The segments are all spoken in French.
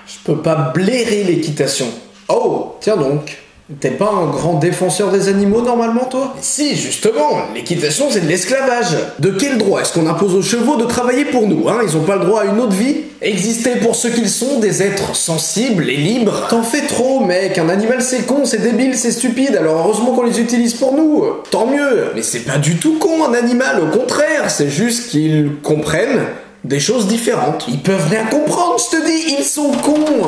Je peux pas blairer l'équitation. Oh, tiens donc. T'es pas un grand défenseur des animaux normalement, toi? Si, justement, l'équitation c'est de l'esclavage. De quel droit est-ce qu'on impose aux chevaux de travailler pour nous, hein? Ils ont pas le droit à une autre vie? Exister pour ce qu'ils sont, des êtres sensibles et libres. T'en fais trop, mec. Un animal c'est con, c'est débile, c'est stupide. Alors heureusement qu'on les utilise pour nous. Tant mieux. Mais c'est pas du tout con un animal, au contraire. C'est juste qu'ils comprennent des choses différentes. Ils peuvent rien comprendre, je te dis, ils sont cons.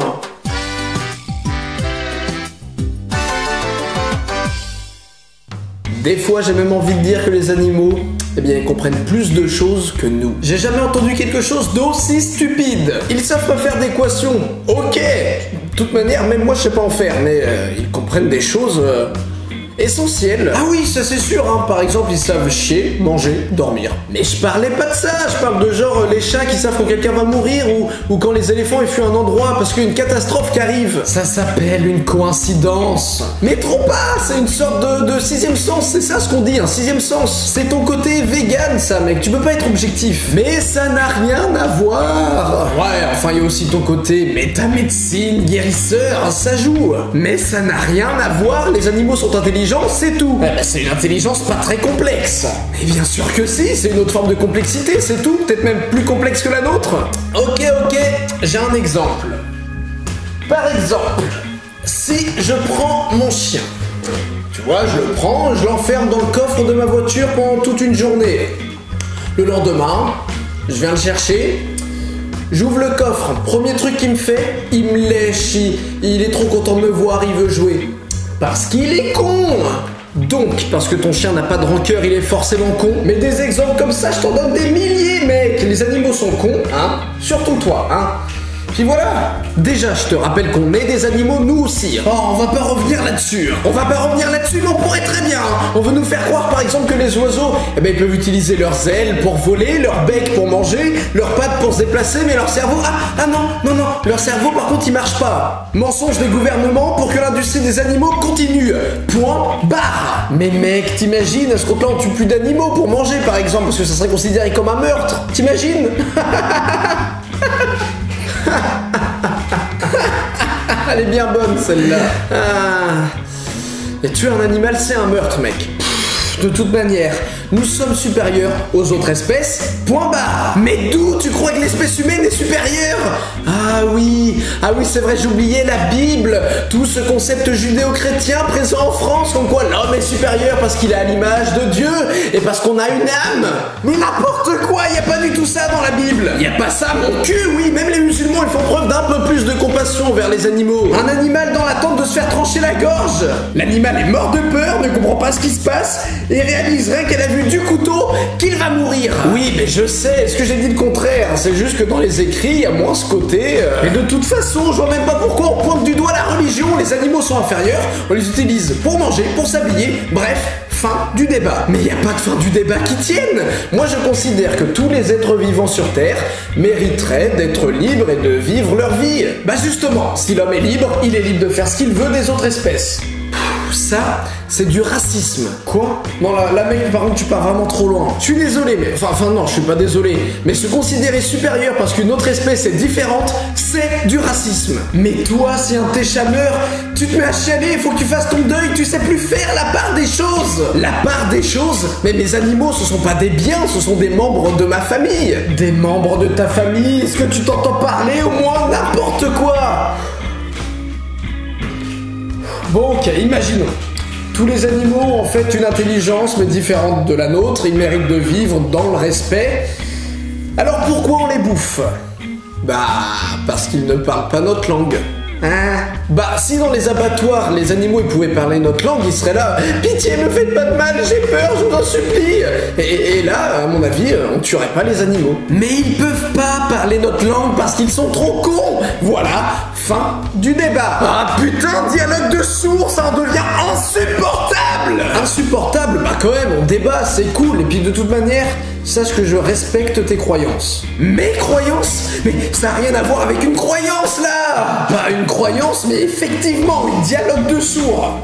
Des fois, j'ai même envie de dire que les animaux, eh bien, ils comprennent plus de choses que nous. J'ai jamais entendu quelque chose d'aussi stupide. Ils savent pas faire d'équations. Ok. De toute manière, même moi, je sais pas en faire, mais ils comprennent des choses essentielles. Ah oui, ça c'est sûr, hein. Par exemple, ils savent chier, manger, dormir. Mais je parlais pas de ça. Je parle de genre les chats qui savent quand quelqu'un va mourir ou quand les éléphants ils fuient un endroit parce qu'il y a une catastrophe qui arrive. Ça s'appelle une coïncidence. Mais trop pas. C'est une sorte de sixième sens. C'est ça ce qu'on dit, un sixième sens. C'est ton côté vegan, ça, mec. Tu peux pas être objectif. Mais ça n'a rien à voir. Ouais, enfin, il y a aussi ton côté métamédecine, guérisseur, ça joue. Mais ça n'a rien à voir. Les animaux sont intelligents. C'est tout. C'est une intelligence pas très complexe. Mais bien sûr que si, c'est une autre forme de complexité, c'est tout. Peut-être même plus complexe que la nôtre. Ok, j'ai un exemple. Par exemple, si je prends mon chien, tu vois, je le prends, je l'enferme dans le coffre de ma voiture pendant toute une journée. Le lendemain, je viens le chercher, j'ouvre le coffre, premier truc qu'il me fait, il me lèche, il est trop content de me voir, il veut jouer. Parce qu'il est con. Donc, parce que ton chien n'a pas de rancœur, il est forcément con. Mais des exemples comme ça, je t'en donne des milliers, mec. Les animaux sont cons, hein. Surtout toi, hein. Puis voilà. Déjà, je te rappelle qu'on est des animaux, nous aussi. Oh, on va pas revenir là-dessus. On va pas revenir là-dessus, mais on pourrait très bien. On veut nous faire croire, par exemple, que les oiseaux, eh ben, ils peuvent utiliser leurs ailes pour voler, leur bec pour manger, leurs pattes pour se déplacer, mais leur cerveau... Ah non. Leur cerveau, par contre, il marche pas. Mensonge des gouvernements pour que l'industrie des animaux continue. Point barre. Mais mec, t'imagines, à ce compte-là, on tue plus d'animaux pour manger, par exemple, parce que ça serait considéré comme un meurtre. T'imagines? Elle est bien bonne celle-là. Et tuer un animal, c'est un meurtre, mec. De toute manière, nous sommes supérieurs aux autres espèces, point barre. Mais d'où tu crois que l'espèce humaine est supérieure? Ah oui, c'est vrai, j'oubliais la Bible. Tout ce concept judéo-chrétien présent en France, comme quoi l'homme est supérieur parce qu'il est à l'image de Dieu et parce qu'on a une âme. Mais n'importe quoi, y a pas du tout ça dans la Bible. Y a pas ça, mon cul, oui, même les musulmans, ils font preuve d'un peu plus de compassion vers les animaux. Un animal dans l'attente de se faire trancher la gorge. L'animal est mort de peur, ne comprend pas ce qui se passe et réaliserait qu'elle a vu du couteau qu'il va mourir. Oui, mais je sais, est-ce que j'ai dit le contraire? C'est juste que dans les écrits, il y a moins ce côté... Mais de toute façon, je vois même pas pourquoi on pointe du doigt la religion. Les animaux sont inférieurs, on les utilise pour manger, pour s'habiller, bref... Fin du débat. Mais il n'y a pas de fin du débat qui tienne. Moi, je considère que tous les êtres vivants sur Terre mériteraient d'être libres et de vivre leur vie. Bah justement, si l'homme est libre, il est libre de faire ce qu'il veut des autres espèces. Ça, c'est du racisme. Quoi? Non, là, mec, par contre, tu pars vraiment trop loin. Je suis désolé, mais... Enfin, non, je suis pas désolé. Mais se considérer supérieur parce qu'une autre espèce est différente, c'est du racisme. Mais toi, si un de tes chameurs, tu te mets à chialer, il faut que tu fasses ton deuil, tu sais plus faire la part des choses. La part des choses? Mais mes animaux, ce sont pas des biens, ce sont des membres de ma famille. Des membres de ta famille? Est-ce que tu t'entends parler au moins? N'importe quoi. Bon, ok, imaginons. Tous les animaux ont en fait une intelligence mais différente de la nôtre, ils méritent de vivre dans le respect. Alors pourquoi on les bouffe? Bah, parce qu'ils ne parlent pas notre langue. Hein? Bah, si dans les abattoirs, les animaux ils pouvaient parler notre langue, ils seraient là. Pitié, me faites pas de mal, j'ai peur, je vous en supplie. Et là, à mon avis, on tuerait pas les animaux. Mais ils peuvent pas parler notre langue parce qu'ils sont trop cons. Voilà, fin du débat. Ah putain, dialogue de sourds, ça en devient insupportable. Insupportable? Bah quand même, on débat, c'est cool. Et puis de toute manière, sache que je respecte tes croyances. Mes croyances? Mais ça n'a rien à voir avec une croyance là. Pas une croyance, mais effectivement, un dialogue de sourds.